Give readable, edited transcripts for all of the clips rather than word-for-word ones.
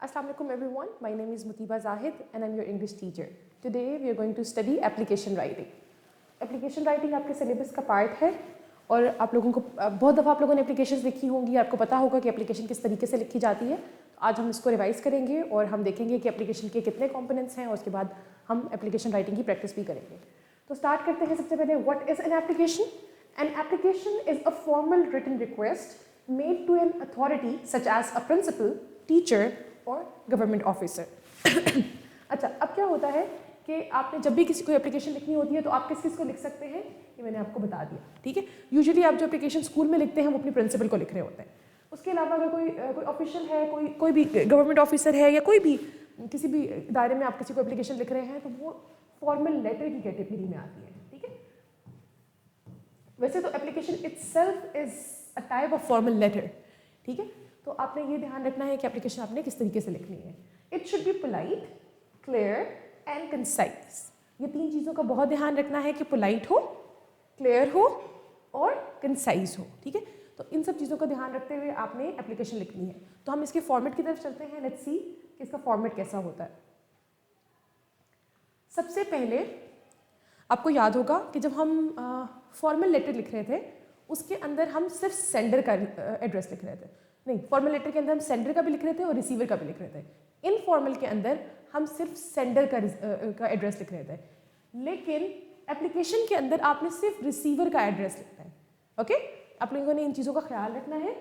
Assalamualaikum everyone, my name is Mutiba Zahid and I'm your English teacher. Today we are going to study application writing. Application writing आपके syllabus का part है और आप लोगों को बहुत दफ़ा आप लोगों ने applications लिखी होंगी, आपको पता होगा कि application किस तरीके से लिखी जाती है. तो आज हम इसको रिवाइज करेंगे और हम देखेंगे कि application के कितने components हैं और उसके बाद हम application writing की practice भी करेंगे. तो start करते हैं सबसे पहले what is an application? An application is a formal written request made to an authority such as a principal, teacher और गवर्नमेंट ऑफिसर. अच्छा, अब क्या होता है कि आपने जब भी किसी को एप्लीकेशन लिखनी होती है तो आप किस को लिख सकते हैं, ये मैंने आपको बता दिया. ठीक है, यूजुअली आप जो एप्लीकेशन स्कूल में लिखते हैं वो अपने प्रिंसिपल को लिख रहे होते हैं. उसके अलावा अगर कोई ऑफिशियल है, कोई भी गवर्नमेंट ऑफिसर है या कोई भी किसी भी इदारे में आप किसी को एप्लीकेशन लिख रहे हैं तो वो फॉर्मल लेटर की कैटेगरी में आती है. ठीक है, वैसे तो application itself is a type of formal letter. ठीक है, तो आपने ये ध्यान रखना है कि एप्लीकेशन आपने किस तरीके से लिखनी है. It should be polite, clear and concise. ये तीन चीज़ों का बहुत ध्यान रखना है कि पोलाइट हो, क्लियर हो और कंसाइज हो. ठीक है, तो इन सब चीज़ों का ध्यान रखते हुए आपने एप्लीकेशन लिखनी है. तो हम इसके फॉर्मेट की तरफ चलते हैं. लेट्स सी कि इसका फॉर्मेट कैसा होता है. सबसे पहले आपको याद होगा कि जब हम फॉर्मल लेटर लिख रहे थे उसके अंदर हम सिर्फ सेंडर का एड्रेस लिख रहे थे. नहीं, फॉर्मल लेटर के अंदर हम सेंडर का भी लिख रहे थे और रिसीवर का भी लिख रहे थे. इनफॉर्मल के अंदर हम सिर्फ सेंडर का एड्रेस लिख रहे थे. लेकिन एप्लीकेशन के अंदर आपने सिर्फ रिसीवर का एड्रेस लिखना है. ओके, आप लोगों ने इन चीज़ों का ख्याल रखना है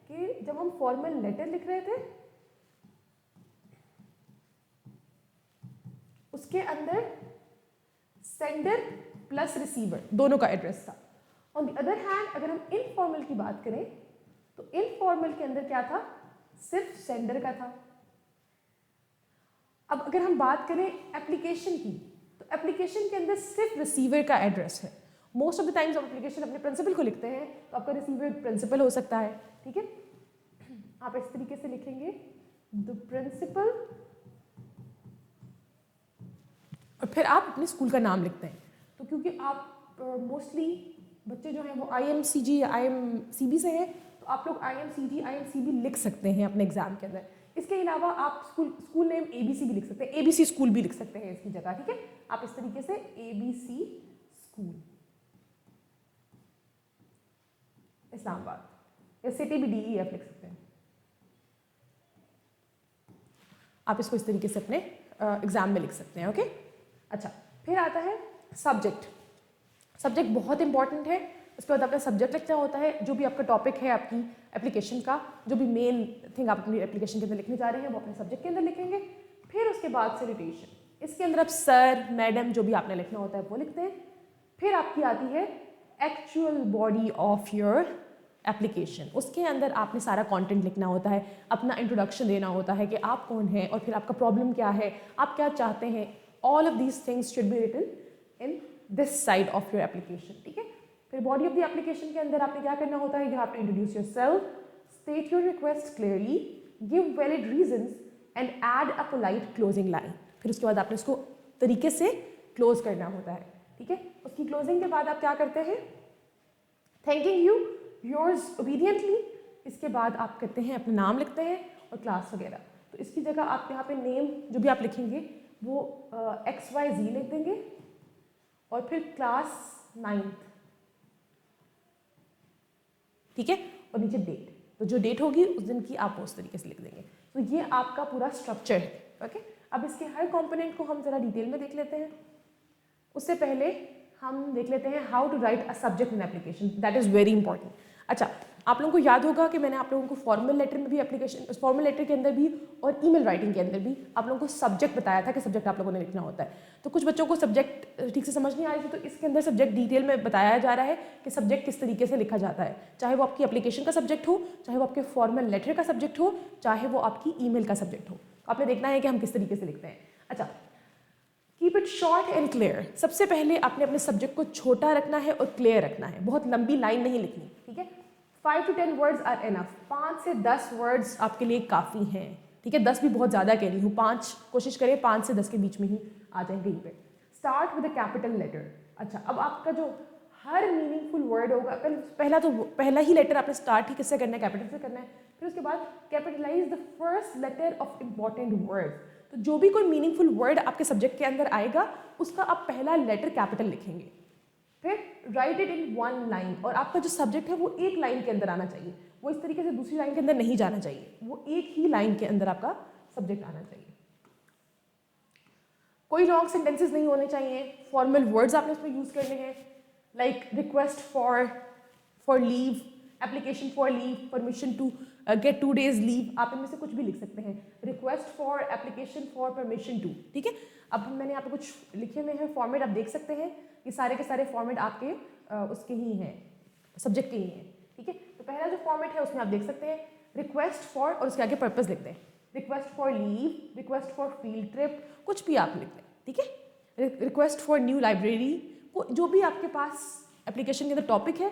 कि जब हम फॉर्मल लेटर लिख रहे थे उसके अंदर सेंडर प्लस रिसीवर दोनों का एड्रेस था. ऑन द अदर हैंड अगर हम इनफॉर्मल की बात करें तो इनफॉर्मल के अंदर क्या था, सिर्फ सेंडर का था. अब अगर हम बात करें एप्लीकेशन की तो एप्लीकेशन के अंदर सिर्फ रिसीवर का एड्रेस है. मोस्ट ऑफ द टाइम्स आप एप्लीकेशन अपने प्रिंसिपल को लिखते हैं तो आपका रिसीवर प्रिंसिपल हो सकता है. ठीक है, आप इस तरीके से लिखेंगे द प्रिंसिपल और फिर आप अपने स्कूल का नाम लिखते हैं. तो क्योंकि आप मोस्टली बच्चे जो हैं वो IMCG या IMCB से हैं तो आप लोग IMCG IMCB लिख सकते हैं अपने एग्जाम के अंदर. इसके अलावा आप स्कूल नेम ABC भी लिख सकते हैं, ABC स्कूल भी लिख सकते हैं इसकी जगह. ठीक है, आप इस तरीके से ABC स्कूल इस्लामाबाद या सिटी भी DEF लिख सकते हैं. आप इसको इस तरीके से अपने एग्जाम में लिख सकते हैं. ओके, अच्छा, फिर आता है सब्जेक्ट. सब्जेक्ट बहुत इंपॉर्टेंट है. उसके बाद अपना सब्जेक्ट लिखना होता है. जो भी आपका टॉपिक है आपकी एप्लीकेशन का, जो भी मेन थिंग आप अपनी एप्लीकेशन के अंदर लिखने जा रहे हैं वो अपने सब्जेक्ट के अंदर लिखेंगे. फिर उसके बाद सैल्यूटेशन, इसके अंदर आप सर मैडम जो भी आपने लिखना होता है वो लिखते हैं. फिर आपकी आती है actual body of your application. उसके अंदर आपने सारा कंटेंट लिखना होता है, अपना इंट्रोडक्शन देना होता है कि आप कौन हैं और फिर आपका प्रॉब्लम क्या है, आप क्या चाहते हैं. All of these things should be written in this side of your application. ठीक है, फिर बॉडी ऑफ द एप्लीकेशन के अंदर आपने क्या करना होता है, you have to introduce yourself, state your request clearly, give valid reasons and add a polite closing line. फिर उसके बाद आपने उसको तरीके से क्लोज करना होता है. ठीक है, उसकी क्लोजिंग के बाद आप क्या करते हैं, थैंकिंग यू, योर्स ओबीडियंटली. इसके बाद आप करते हैं अपना नाम लिखते हैं और क्लास वगैरह. तो इसकी जगह आप यहाँ पे नेम जो भी आप लिखेंगे वो XYZ लिख देंगे और फिर क्लास 9th. ठीक है, और नीचे डेट. तो जो डेट होगी उस दिन की आप उस तरीके से लिख देंगे. तो ये आपका पूरा स्ट्रक्चर है. ओके, अब इसके हर कंपोनेंट को हम जरा डिटेल में देख लेते हैं. उससे पहले हम देख लेते हैं how to write a subject in application. That is very important. अच्छा, आप लोगों को याद होगा कि मैंने आप लोगों को फॉर्मल लेटर में भी एप्लीकेशन, फॉर्मल लेटर के अंदर भी और ईमेल राइटिंग के अंदर भी आप लोगों को सब्जेक्ट बताया था कि सब्जेक्ट आप लोगों ने लिखना होता है. तो कुछ बच्चों को सब्जेक्ट ठीक से समझ नहीं आ रही थी, तो इसके अंदर सब्जेक्ट डिटेल में बताया जा रहा है कि सब्जेक्ट किस तरीके से लिखा जाता है. चाहे वो आपकी एप्लीकेशन का सब्जेक्ट हो, चाहे वो आपके फॉर्मल लेटर का सब्जेक्ट हो, चाहे वो आपकी ईमेल का सब्जेक्ट हो. आपने देखना है कि हम किस तरीके से लिखते हैं. अच्छा, keep it short and clear. सबसे पहले आपने अपने सब्जेक्ट को छोटा रखना है और क्लियर रखना है. बहुत लंबी लाइन नहीं लिखनी. ठीक है, 5 to 10 वर्ड्स आर इनफ. 5 से 10 वर्ड्स आपके लिए काफ़ी हैं. ठीक है, 10 भी बहुत ज़्यादा कह रही हूँ, 5 कोशिश करें 5 से 10 के बीच में ही आ जाए कहीं पे. Start with a capital letter. अच्छा, अब आपका जो हर मीनिंगफुल वर्ड होगा, पहला ही लेटर आपने स्टार्ट ही किससे करना है, कैपिटल से करना है. फिर उसके बाद capitalize the first letter of important word. तो जो भी कोई मीनिंगफुल वर्ड आपके सब्जेक्ट के अंदर आएगा उसका आप पहला लेटर कैपिटल लिखेंगे। फिर right it in one line, और आपका जो सब्जेक्ट है वो एक लाइन के अंदर आना चाहिए, वो इस तरीके से दूसरी लाइन के अंदर नहीं जाना चाहिए, वो एक ही लाइन के अंदर आपका सब्जेक्ट आना चाहिए। कोई लॉन्ग सेंटेंसेस नहीं होने चाहिए, फॉर्मल वर्ड्स आपने उसमें यूज करने हैं, like request for leave, application for leave, permission to get 2 days leave, आप इनमें से कुछ भी लिख सकते हैं, request for, application for, permission to. ठीक है, अब मैंने यहाँ पे कुछ लिखे हुए हैं फॉर्मेट, आप देख सकते हैं ये सारे के सारे फॉर्मेट आपके उसके ही हैं, सब्जेक्ट के ही हैं। ठीक है, तो पहला जो फॉर्मेट है उसमें आप देख सकते हैं रिक्वेस्ट फॉर और उसके आगे पर्पस लिखते हैं, request for leave, request for field trip, कुछ भी आप लिखते हैं। ठीक है, रिक्वेस्ट फॉर न्यू लाइब्रेरी, जो भी आपके पास एप्लीकेशन के अंदर टॉपिक है,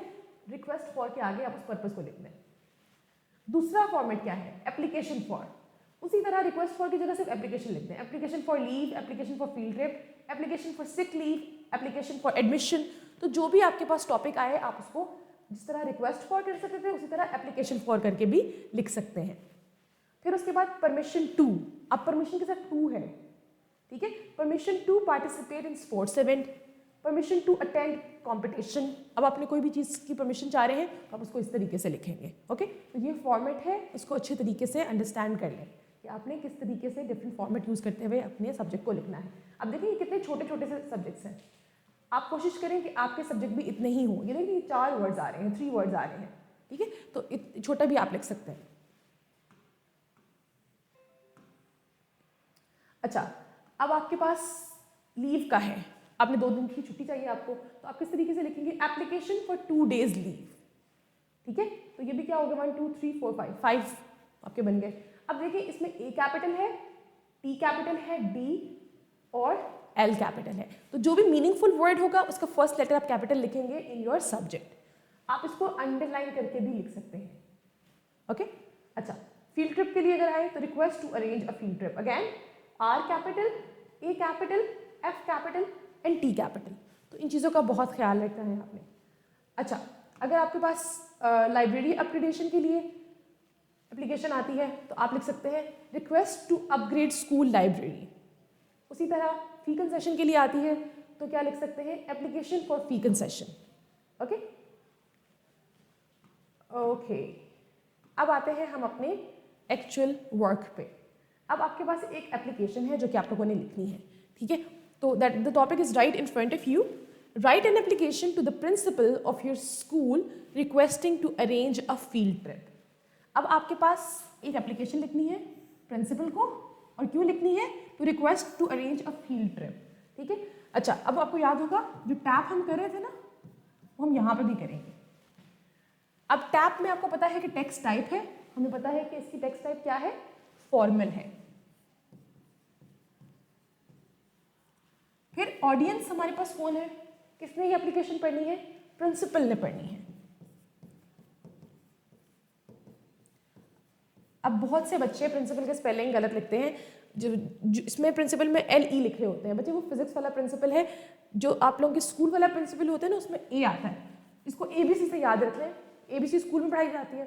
रिक्वेस्ट फॉर के आगे आप उस पर्पस को लिखते हैं। दूसरा फॉर्मेट क्या है, एप्लीकेशन फॉर, उसी तरह रिक्वेस्ट फॉर की जगह सिर्फ एप्लीकेशन लिखते हैं, application for leave, application for field trip, application for sick leave, application for admission. तो जो भी आपके पास टॉपिक आए आप उसको जिस तरह रिक्वेस्ट फॉर कर सकते थे उसी तरह एप्लीकेशन फॉर करके भी लिख सकते हैं। फिर उसके बाद परमिशन टू, अब परमिशन के साथ टू है। ठीक है, permission to participate in sports event, permission to attend competition. अब आपने कोई भी चीज़ की परमिशन चाह रहे हैं तो आप उसको इस तरीके से लिखेंगे। ओके, तो ये फॉर्मेट है, इसको अच्छे तरीके से अंडरस्टैंड कर लें कि आपने किस तरीके से डिफरेंट फॉर्मेट यूज़ करते हुए अपने सब्जेक्ट को लिखना है। अब देखिए ये कितने छोटे छोटे से सब्जेक्ट्स हैं, आप कोशिश करें कि आपके सब्जेक्ट भी इतने ही हों, ये नहीं कि 4 वर्ड्स आ रहे हैं, 3 वर्ड्स आ रहे हैं। ठीक है, तो छोटा भी आप लिख सकते हैं। अच्छा, अब आपके पास लीव का है, आपने 2 दिन की छुट्टी चाहिए आपको, तो आप किस तरीके से लिखेंगे, एप्लीकेशन फॉर 2 days लीव। ठीक है, तो ये भी क्या हो गया, 1 2 3 4 5 आपके बन गए। अब देखिए इसमें ए कैपिटल है, टी कैपिटल है, डी और एल कैपिटल है। तो जो भी मीनिंगफुल वर्ड होगा उसका फर्स्ट लेटर आप कैपिटल लिखेंगे इन योर सब्जेक्ट। आप इसको अंडरलाइन करके भी लिख सकते हैं। ओके, अच्छा, फील्ड ट्रिप के लिए अगर आए तो request to arrange a field trip, again R capital, A capital, F capital and T capital. तो इन चीज़ों का बहुत ख्याल रखना है आपने। अच्छा, अगर आपके पास लाइब्रेरी अपग्रेडेशन के लिए एप्लीकेशन आती है तो आप लिख सकते हैं request to upgrade school library. उसी तरह फी कंसेशन के लिए आती है तो क्या लिख सकते हैं, application for fee concession. Okay okay, अब आते हैं हम अपने एक्चुअल वर्क पे। अब आपके पास एक एप्लीकेशन है जो कि आप लोगों ने लिखनी है। ठीक है, तो that the topic is right in front of you, write an application to the principal of your school requesting to arrange a field trip. अब आपके पास एक एप्लीकेशन लिखनी है प्रिंसिपल को, और क्यों लिखनी है, to request to arrange a field trip. ठीक है, अच्छा, अब आपको याद होगा जो टैप हम कर रहे थे ना वो हम यहाँ पे भी करेंगे। अब टैप में आपको पता है कि टेक्स्ट टाइप है, हमें पता है कि इसकी टेक्स्ट टाइप क्या है, फॉर्मल है। फिर ऑडियंस हमारे पास कौन है, किसने ये एप्लीकेशन पढ़नी है, प्रिंसिपल ने पढ़नी है। अब बहुत से बच्चे प्रिंसिपल के स्पेलिंग गलत लिखते हैं, जो इसमें प्रिंसिपल में LE लिखे होते हैं। बच्चे वो फिजिक्स वाला प्रिंसिपल है, जो आप लोगों के स्कूल वाला प्रिंसिपल होता है ना उसमें A आता है, इसको ABC से याद रख लें। ABC स्कूल में पढ़ाई जाती है,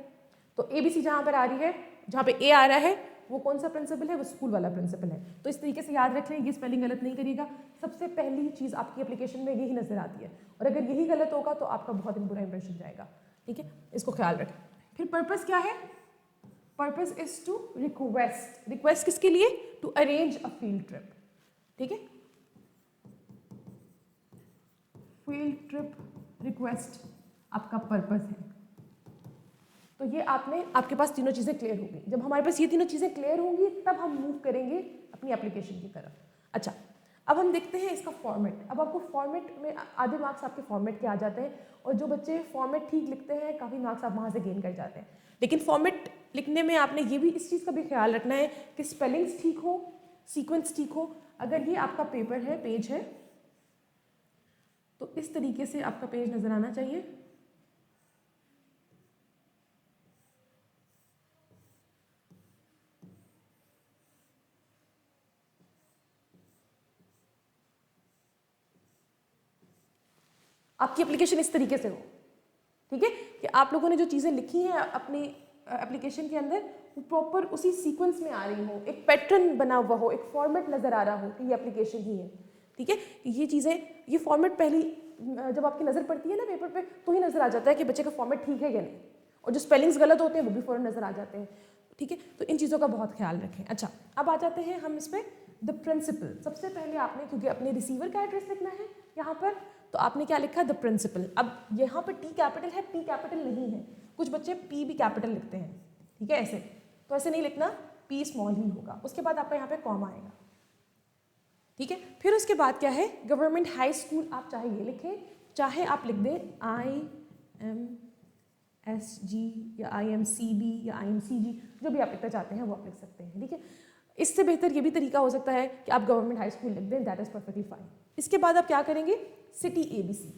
तो ABC जहाँ पर आ रही है, जहाँ पे A आ रहा है वो कौन सा प्रिंसिपल है, वो स्कूल वाला प्रिंसिपल है। तो इस तरीके से याद रख लें, ये स्पेलिंग गलत नहीं करिएगा। सबसे पहली चीज़ आपकी एप्लीकेशन में यही नजर आती है, और अगर यही गलत होगा तो आपका बहुत बुरा इंप्रेशन जाएगा। ठीक है, इसको ख्याल रखें। फिर पर्पस क्या है, purpose is to request, request किसके लिए, to arrange a field trip. ठीक है, फील्ड ट्रिप रिक्वेस्ट आपका पर्पस है। तो ये आपके पास तीनों चीज़ें क्लियर होंगी। जब हमारे पास ये तीनों चीज़ें क्लियर होंगी तब हम मूव करेंगे अपनी एप्लीकेशन की तरफ। अच्छा, अब हम देखते हैं इसका फॉर्मेट। अब आपको फॉर्मेट में आधे मार्क्स आपके फॉर्मेट के आ जाते हैं, और जो बच्चे फॉर्मेट ठीक लिखते हैं काफ़ी मार्क्स आप वहाँ से गेन कर जाते हैं। लेकिन फॉर्मेट लिखने में आपने ये भी इस चीज़ का भी ख्याल रखना है कि स्पेलिंग्स ठीक हो, सीक्वेंस ठीक हो। अगर ये आपका पेपर है, पेज है, तो इस तरीके से आपका पेज नज़र आना चाहिए। आपकी एप्लीकेशन इस तरीके से हो। ठीक है, कि आप लोगों ने जो चीज़ें लिखी हैं अपनी एप्लीकेशन के अंदर वो प्रॉपर उसी सीक्वेंस में आ रही हो, एक पैटर्न बना हुआ हो, एक फॉर्मेट नज़र आ रहा हो कि ये एप्लीकेशन ही है, ठीक है। ये चीज़ें, ये फॉर्मेट पहली जब आपकी नज़र पड़ती है ना पेपर पे तो ही नज़र आ जाता है कि बच्चे का फॉर्मेट ठीक है या नहीं, और जो स्पेलिंग्स गलत होते हैं वो भी फ़ौरन नज़र आ जाते हैं, ठीक है। तो इन चीज़ों का बहुत ख्याल रखें। अच्छा, अब आ जाते हैं हम इस पर द प्रिंसिपल। सबसे पहले आपने, क्योंकि अपने रिसीवर का एड्रेस लिखना है यहाँ पर, तो आपने क्या लिखा, द प्रिंसिपल। अब यहाँ पर टी कैपिटल है, पी कैपिटल नहीं है, कुछ बच्चे पी भी कैपिटल लिखते हैं, ठीक है, ऐसे, तो ऐसे नहीं लिखना, पी स्मॉल ही होगा। उसके बाद आपका यहाँ पे कॉमा आएगा, ठीक है। फिर उसके बाद क्या है, गवर्नमेंट हाई स्कूल, आप चाहे ये लिखें, चाहे आप लिख दें IMSG या IMCB या IMCG, जो भी आप लिखना चाहते हैं वो आप लिख सकते हैं, ठीक है। इससे बेहतर ये भी तरीका हो सकता है कि आप गवर्नमेंट हाई स्कूल लिख दें, दैट इज़ परफेक्टली फाइन। इसके बाद आप क्या करेंगे, सिटी ABC,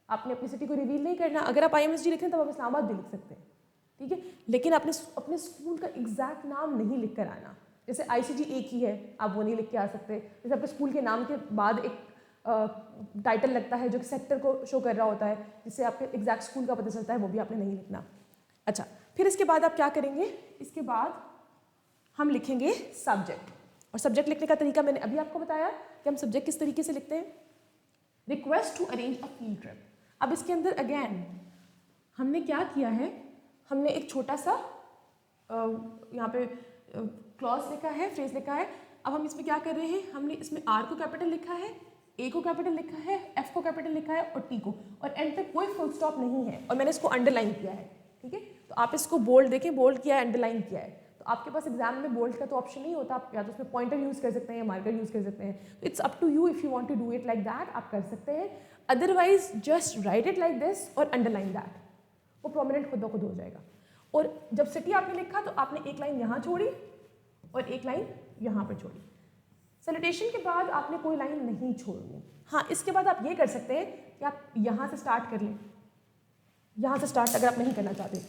आपने अपनी सिटी को रिवील नहीं करना। अगर आप IMSG लिखें तब आप इस्लामाबाद भी लिख सकते हैं, ठीक है, लेकिन आपने अपने स्कूल का एग्जैक्ट नाम नहीं लिख कर आना। जैसे ICG एक ही है, आप वो नहीं लिख के आ सकते। जैसे आपके स्कूल के नाम के बाद एक टाइटल लगता है जो कि सेक्टर को शो कर रहा होता है, जिससे आपके एग्जैक्ट स्कूल का पता चलता है, वो भी आपने नहीं लिखना। अच्छा, फिर इसके बाद आप क्या करेंगे, इसके बाद हम लिखेंगे सब्जेक्ट, और सब्जेक्ट लिखने का तरीका मैंने अभी आपको बताया कि हम सब्जेक्ट किस तरीके से लिखते हैं। Request to arrange a field trip. अब इसके अंदर अगेन हमने क्या किया है, हमने एक छोटा सा यहाँ पे क्लॉज लिखा है, फ्रेज लिखा है। अब हम इसमें क्या कर रहे हैं, हमने इसमें R को कैपिटल लिखा है, A को कैपिटल लिखा है, F को कैपिटल लिखा है और T को, और एंड पे कोई फुल स्टॉप नहीं है, और मैंने इसको अंडरलाइन किया है, ठीक है। तो आप इसको बोल्ड देखें, बोल्ड किया है, अंडरलाइन किया है। तो आपके पास एग्जाम में बोल्ड का तो ऑप्शन नहीं होता, आप या तो उसमें पॉइंटर यूज़ कर सकते हैं या मार्कर यूज़ कर सकते हैं। It's up to you, if you want to do it like that आप कर सकते हैं, otherwise just write it like this और अंडरलाइन दैट, वो प्रोमिनेंट खुद ब खुद हो जाएगा। और जब सिटी आपने लिखा तो आपने एक लाइन यहाँ छोड़ी और एक लाइन यहाँ पर छोड़ी। सैल्यूटेशन के बाद आपने कोई लाइन नहीं छोड़नी। हाँ, इसके बाद आप ये कर सकते हैं कि आप यहाँ से स्टार्ट कर लें, यहाँ से स्टार्ट अगर आप नहीं करना चाहते,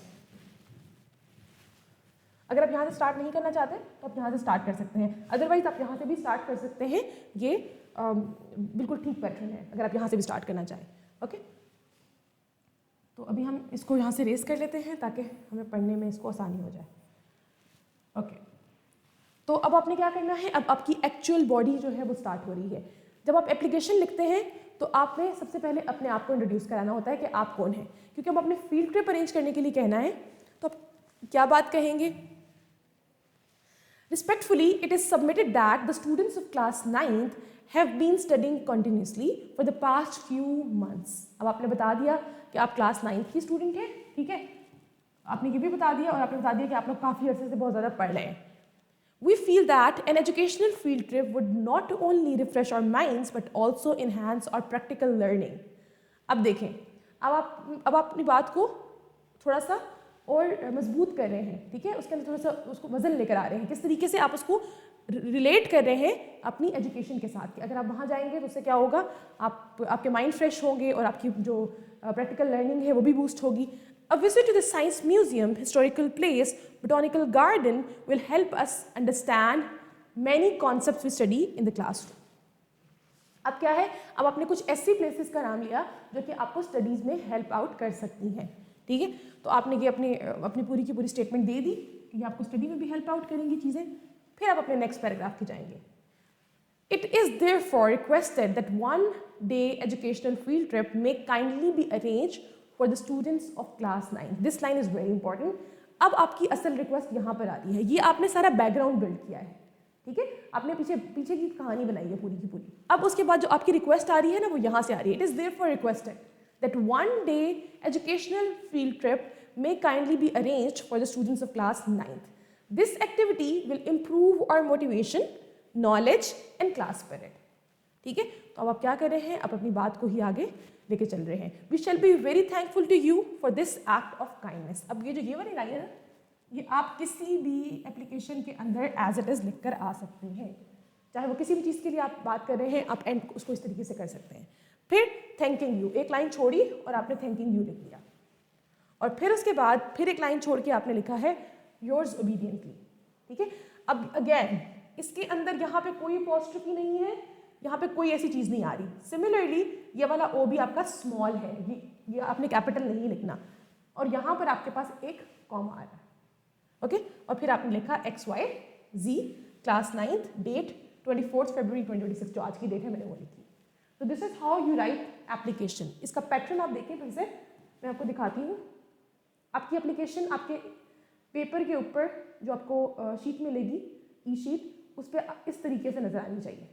अगर आप यहाँ से स्टार्ट नहीं करना चाहते तो आप यहाँ से स्टार्ट कर सकते हैं, अदरवाइज आप यहाँ से भी स्टार्ट कर सकते हैं। ये बिल्कुल ठीक पैटर्न है अगर आप यहाँ से भी स्टार्ट करना चाहें, ओके। तो अभी हम इसको यहाँ से रेस कर लेते हैं ताकि हमें पढ़ने में इसको आसानी हो जाए, ओके। तो अब आपने क्या करना है, अब आपकी एक्चुअल बॉडी जो है वो स्टार्ट हो रही है। जब आप एप्लीकेशन लिखते हैं तो आपने सबसे पहले अपने आप को इंट्रोड्यूस कराना होता है कि आप कौन हैं, क्योंकि हम अपने फील्ड ट्रिप अरेंज करने के लिए कहना है तो आप क्या बात कहेंगे, respectfully it is submitted that the students of class 9th have been studying continuously for the past few months. अब आपने बता दिया कि आप क्लास 9th की स्टूडेंट हैं, ठीक है, आपने ये भी बता दिया और आपने बता दिया कि आप लोग काफ़ी अर्से से बहुत ज़्यादा पढ़ रहे हैं। We feel that an educational field trip would not only refresh our minds but also enhance our practical learning. अब देखें, अब आप अपनी बात को थोड़ा सा और मजबूत कर रहे हैं, ठीक है, उसके अंदर थोड़ा सा उसको वजन लेकर आ रहे हैं, किस तरीके से आप उसको रिलेट कर रहे हैं अपनी एजुकेशन के साथ। कि अगर आप वहाँ जाएंगे तो उससे क्या होगा, आपके माइंड फ्रेश होंगे और आपकी जो प्रैक्टिकल लर्निंग है वो भी बूस्ट होगी। A visit to the science museum, historical place, botanical garden will help us understand many concepts we study in the classroom. अब क्या है, अब आपने कुछ ऐसी प्लेसेस का नाम लिया जो कि आपको स्टडीज़ में हेल्प आउट कर सकती हैं, ठीक है। तो आपने ये अपनी पूरी की पूरी स्टेटमेंट दे दी, ये आपको स्टडी में भी हेल्प आउट करेंगी चीज़ें। फिर आप अपने नेक्स्ट पैराग्राफ पे जाएंगे। It is therefore requested that one day educational field trip may kindly be arranged for the students of class 9. This line is very important. अब आपकी असल रिक्वेस्ट यहाँ पर आ रही है, ये आपने सारा बैकग्राउंड बिल्ड किया है, ठीक है, आपने पीछे की कहानी बनाई है पूरी की पूरी। अब उसके बाद जो आपकी रिक्वेस्ट आ रही है ना वो यहाँ से आ रही है। It is therefore requested that one day educational field trip may kindly be arranged for the students of class 9th. This activity will improve our motivation, knowledge and class spirit. ठीक है, तो अब आप क्या कर रहे हैं, आप अपनी बात को ही आगे लेके चल रहे हैं। We shall be very thankful to you for this act of kindness. अब ये वाली लाइन है ना, ये आप किसी भी एप्लीकेशन के अंदर एज इट इज़ लिख कर आ सकते हैं, चाहे वो किसी भी चीज़ के लिए आप बात कर रहे हैं, आप एंड उसको इस तरीके से कर सकते हैं। फिर थैंकिंग यू, एक लाइन छोड़ी और आपने थैंकिंग यू लिख दिया, और फिर उसके बाद फिर एक लाइन छोड़ के आपने लिखा है योर्स ओबीडियंटली, ठीक है। अब अगेन इसके अंदर यहाँ पे कोई अपॉस्ट्रोफी नहीं है, यहाँ पे कोई ऐसी चीज़ नहीं आ रही। सिमिलरली ये वाला ओ भी आपका स्मॉल है, ये आपने कैपिटल नहीं लिखना, और यहाँ पर आपके पास एक कॉमा आ रहा है, ओके और फिर आपने लिखा XYZ क्लास 9th डेट 24 फरवरी 2026 जो आज की डेट है मैंने वो लिखी। तो this is how you right application. इसका पैटर्न आप देखें फिर से मैं आपको दिखाती हूँ। आपकी एप्लीकेशन आपके पेपर के ऊपर जो आपको शीट मिलेगी ई शीट उस पर इस तरीके से नजर आनी चाहिए।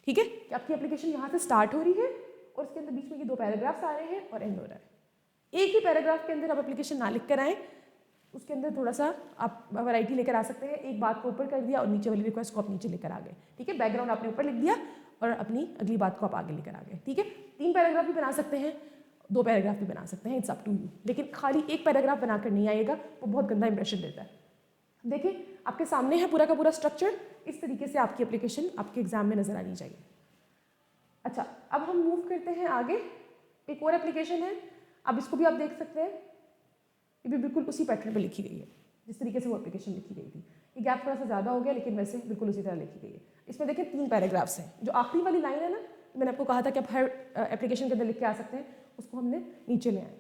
ठीक है कि आपकी एप्लीकेशन यहाँ से स्टार्ट हो रही है और उसके अंदर बीच में ये 2 पैराग्राफ्स आ रहे हैं और एंड हो रहा है। एक ही पैराग्राफ के अंदर आप एप्लीकेशन ना लिख कर आए, उसके अंदर थोड़ा सा आप वैरायटी लेकर आ सकते हैं। एक बात को ऊपर कर दिया और नीचे वाली रिक्वेस्ट को आप नीचे लेकर आ गए। ठीक है, बैकग्राउंड आपने ऊपर लिख दिया और अपनी अगली बात को आप आगे लेकर आ गए। ठीक है, 3 पैराग्राफ भी बना सकते हैं, 2 पैराग्राफ भी बना सकते हैं, इट्स अप टू यू। लेकिन खाली एक पैराग्राफ बनाकर नहीं आएगा, वो बहुत गंदा इंप्रेशन देता है। देखिए आपके सामने है पूरा का पूरा स्ट्रक्चर, इस तरीके से आपकी एप्लीकेशन आपके एग्जाम में नजर आनी चाहिए। अच्छा, अब हम मूव करते हैं आगे। एक और एप्लीकेशन है, अब इसको भी आप देख सकते हैं, ये भी बिल्कुल उसी पैटर्न पे लिखी गई है जिस तरीके से वो एप्लीकेशन लिखी गई थी। ये गैप थोड़ा सा ज़्यादा हो गया लेकिन वैसे बिल्कुल उसी तरह लिखी गई है। इसमें देखिए 3 पैराग्राफ्स हैं। जो आखिरी वाली लाइन है ना, मैंने आपको कहा था कि आप हर एप्लीकेशन के अंदर लिख के आ सकते हैं, उसको हमने नीचे ले आए।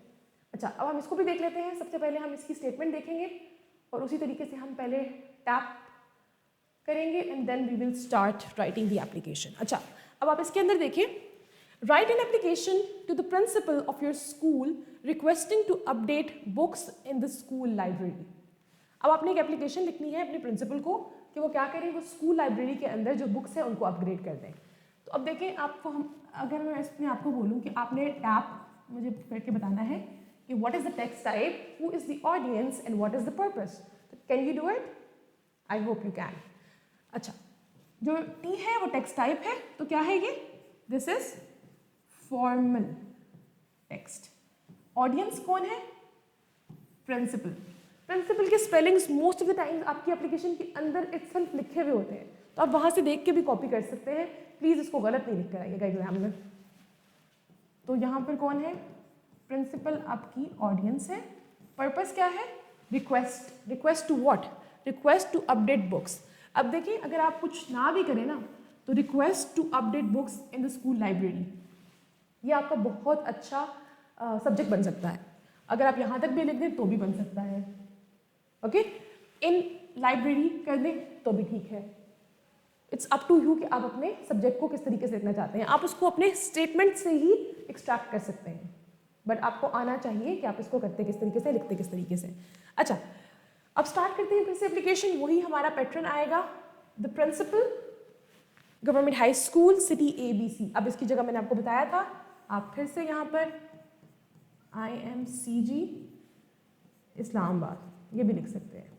अच्छा, अब हम इसको भी देख लेते हैं। सबसे पहले हम इसकी स्टेटमेंट देखेंगे और उसी तरीके से हम पहले टैप करेंगे and then we will start writing the application. अच्छा, अब आप इसके अंदर देखिए, write an application to the principal of your school requesting to update books in the school library. अब आपने एक एप्लीकेशन लिखनी है अपने प्रिंसिपल को कि वो क्या करें, वो स्कूल लाइब्रेरी के अंदर जो बुक्स है उनको अपग्रेड कर दें। तो अब देखें आपको अगर मैं इसमें आपको बोलूँ कि आपने टैप मुझे करके बताना है कि what is the text type, who is the audience and what is the purpose. Can you do it? I hope you can. अच्छा, जो टी है वो टेक्स्ट टाइप है, तो क्या है ये? This is formal text. Audience कौन है? प्रिंसिपल। प्रिंसिपल के spellings most of the times आपकी एप्लीकेशन के अंदर इटसेल्फ लिखे हुए होते हैं, तो आप वहां से देख के भी कॉपी कर सकते हैं। प्लीज इसको गलत नहीं लिख कर आइएगा एग्जाम में। तो यहाँ पर कौन है? प्रिंसिपल आपकी ऑडियंस है। पर्पस क्या है? Request. Request to what? Request to update books. अब देखिए अगर आप कुछ ना भी करें ना, तो request to update books in the school library, ये आपका बहुत अच्छा सब्जेक्ट बन सकता है। अगर आप यहाँ तक भी लिख दें तो भी बन सकता है। ओके, इन लाइब्रेरी कर दें तो भी ठीक है। इट्स अप टू यू कि आप अपने सब्जेक्ट को किस तरीके से लिखना चाहते हैं। आप उसको अपने स्टेटमेंट से ही एक्सट्रैक्ट कर सकते हैं, बट आपको आना चाहिए कि आप इसको करते किस तरीके से, लिखते किस तरीके से। अच्छा, अब स्टार्ट करते हैं फिर से एप्लीकेशन। वही हमारा पैटर्न आएगा, the principal, government high school, city ABC। अब इसकी जगह मैंने आपको बताया था, आप फिर से यहाँ पर IMCG इस्लामाबाद ये भी लिख सकते हैं।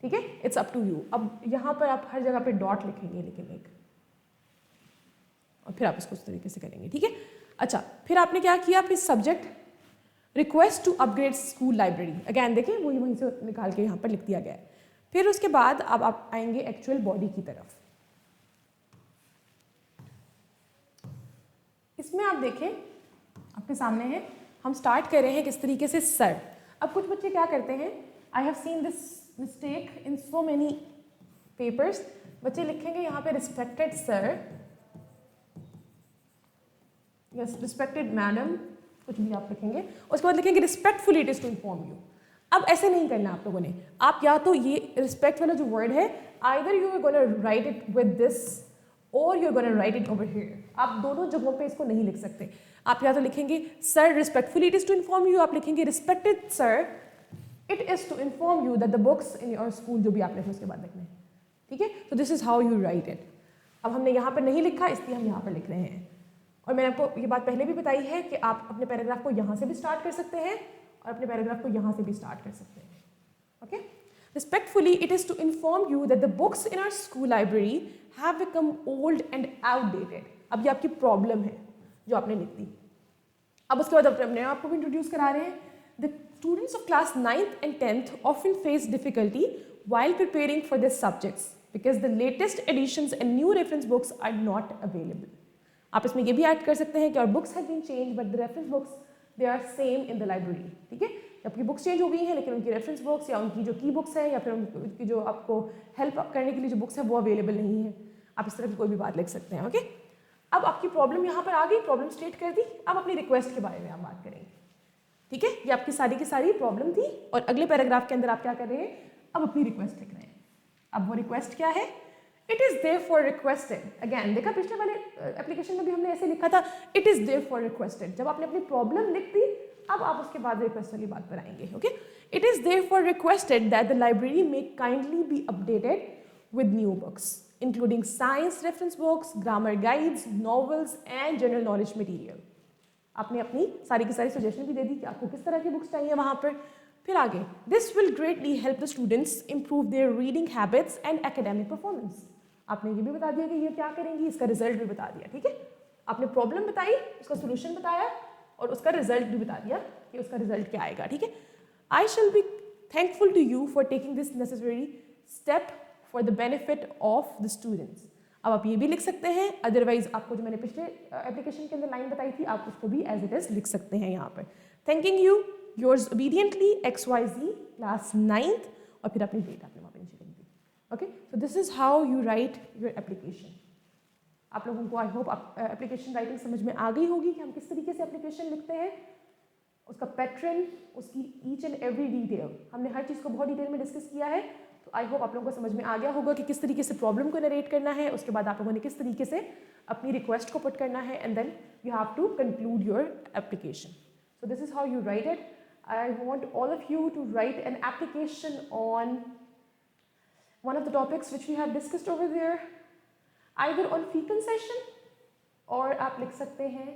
ठीक है, इट्स अप टू यू। अब यहाँ पर आप हर जगह पे डॉट लिखेंगे लेकिन एक, और फिर आप इसको उस तरीके से करेंगे। ठीक है, अच्छा, फिर आपने क्या किया? फिर subject request to upgrade school library. Again देखिए वहीं से निकाल के यहाँ पर लिख दिया गया है। फिर उसके बाद अब आप आएंगे एक्चुअल बॉडी की तरफ। इसमें आप देखें आपके सामने है, हम स्टार्ट कर रहे हैं किस तरीके से, सर। अब कुछ बच्चे क्या करते हैं, I have seen this mistake in so many papers. बच्चे लिखेंगे यहाँ पे respected sir, yes respected madam, कुछ भी आप लिखेंगे, उसके बाद लिखेंगे respectfully it is to inform you. अब ऐसे नहीं करना आप लोगों ने। आप या तो ये रिस्पेक्ट वाला जो वर्ड है, either you are gonna write it with this और you are gonna write it over here. आप दोनों जगहों पे इसको नहीं लिख सकते। आप या तो लिखेंगे sir respectfully it is to inform you, आप लिखेंगे respected sir it is to inform you that the books in your school, जो भी आप लिखें उसके बाद लिखना है। ठीक है, तो this is how you write it. अब हमने यहाँ पर नहीं लिखा इसलिए हम यहाँ पर लिख रहे हैं। और मैंने आपको ये बात पहले भी बताई है कि आप अपने पैराग्राफ को यहाँ से भी स्टार्ट कर सकते हैं और अपने पैराग्राफ को यहाँ से भी स्टार्ट कर सकते हैं। Okay, respectfully it is to inform you that the books in our school library have become old and outdated. अब ये आपकी प्रॉब्लम है जो आपने लिख दी। अब उसके बाद अपने आपको भी इंट्रोड्यूस करा रहे हैं। The students of class 9th and 10th often face difficulty while preparing for their subjects because the latest editions and new reference books are not available. आप इसमें ये भी ऐड कर सकते हैं कि और books have been change but the reference books they are same in the library. ठीक है, आपकी बुक्स चेंज हो गई हैं लेकिन उनकी रेफरेंस बुक्स या उनकी जो की बुक्स है या फिर उनकी जो आपको हेल्प करने के लिए जो बुक्स है वो अवेलेबल नहीं है। आप इस तरह की कोई भी बात लिख सकते हैं। ओके, अब आपकी प्रॉब्लम यहाँ पर आ गई, प्रॉब्लम स्टेट कर दी। अब अपनी रिक्वेस्ट के बारे में आप बात करेंगे। ठीक है, ये आपकी सारी की सारी प्रॉब्लम थी और अगले पैराग्राफ के अंदर आप क्या कर रहे हैं, अब अपनी रिक्वेस्ट लिख रहे हैं। अब वो रिक्वेस्ट क्या है, it is there for requested. Again देखा पिछले वाले एप्लीकेशन में भी हमने ऐसे लिखा था, it is there for requested. जब आपने अपनी प्रॉब्लम लिख दी, अब आप उसके बाद रिक्वेस्ट वाली बात पर आएंगे। Okay, it is there for requested that the library may kindly be updated with new books including science reference books, grammar guides, novels and general knowledge material. आपने अपनी सारी की सारी सजेशन भी दे दी कि आपको किस तरह की बुक्स चाहिए वहाँ पर। फिर आगे, this will greatly help the students improve there reading habits and academic performance. आपने ये भी बता दिया कि ये क्या करेंगी, इसका रिजल्ट भी बता दिया। ठीक है, आपने प्रॉब्लम बताई, उसका सोल्यूशन बताया और उसका रिजल्ट भी बता दिया कि उसका रिजल्ट क्या आएगा। ठीक है, I shall be thankful to you for taking this necessary step for the benefit of the students. अब आप ये भी लिख सकते हैं, अदरवाइज आपको जो मैंने पिछले एप्लीकेशन के अंदर लाइन बताई थी, आप उसको भी एज इट इज लिख सकते हैं यहाँ पर। Thanking you, yours obediently XYZ class 9th, और फिर अपनी डेट आपने वहाँ पर नीचे लिख दी। Okay, so this is how you write your application. आप लोगों को आई होप एप्लीकेशन राइटिंग समझ में आ गई होगी कि हम किस तरीके से एप्लीकेशन लिखते हैं, उसका पैटर्न, उसकी ईच एंड एवरी डिटेल, हमने हर चीज़ को बहुत डिटेल में डिस्कस किया है। तो आई होप आप लोगों को समझ में आ गया होगा कि किस तरीके से प्रॉब्लम को नरेट करना है, उसके बाद आप लोगों ने किस तरीके से अपनी रिक्वेस्ट को पुट करना है, and then you have to conclude your application. So this is how you write it. I want all of you to write an application on one of the topics which we have discussed over there, either on fee concession, और आप लिख सकते हैं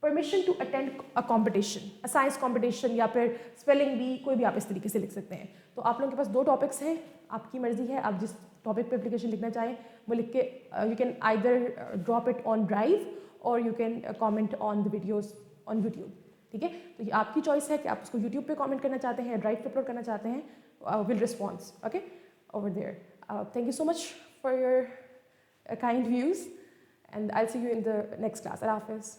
permission to attend a competition, a science competition, या फिर spelling B, कोई भी आप इस तरीके से लिख सकते हैं। तो आप लोगों के पास 2 टॉपिक्स हैं, आपकी मर्जी है, आप जिस टॉपिक पे एप्लीकेशन लिखना चाहें वो लिख के you can either drop it on drive और you can comment on the videos on YouTube. ठीक है, तो ये आपकी चॉइस है कि आप उसको यूट्यूब पे कमेंट करना चाहते हैं, ड्राइव पे अपलोड करना चाहते हैं, will response okay over there. Thank you so much for your kind views, and I'll see you in the next class. Allah Hafiz.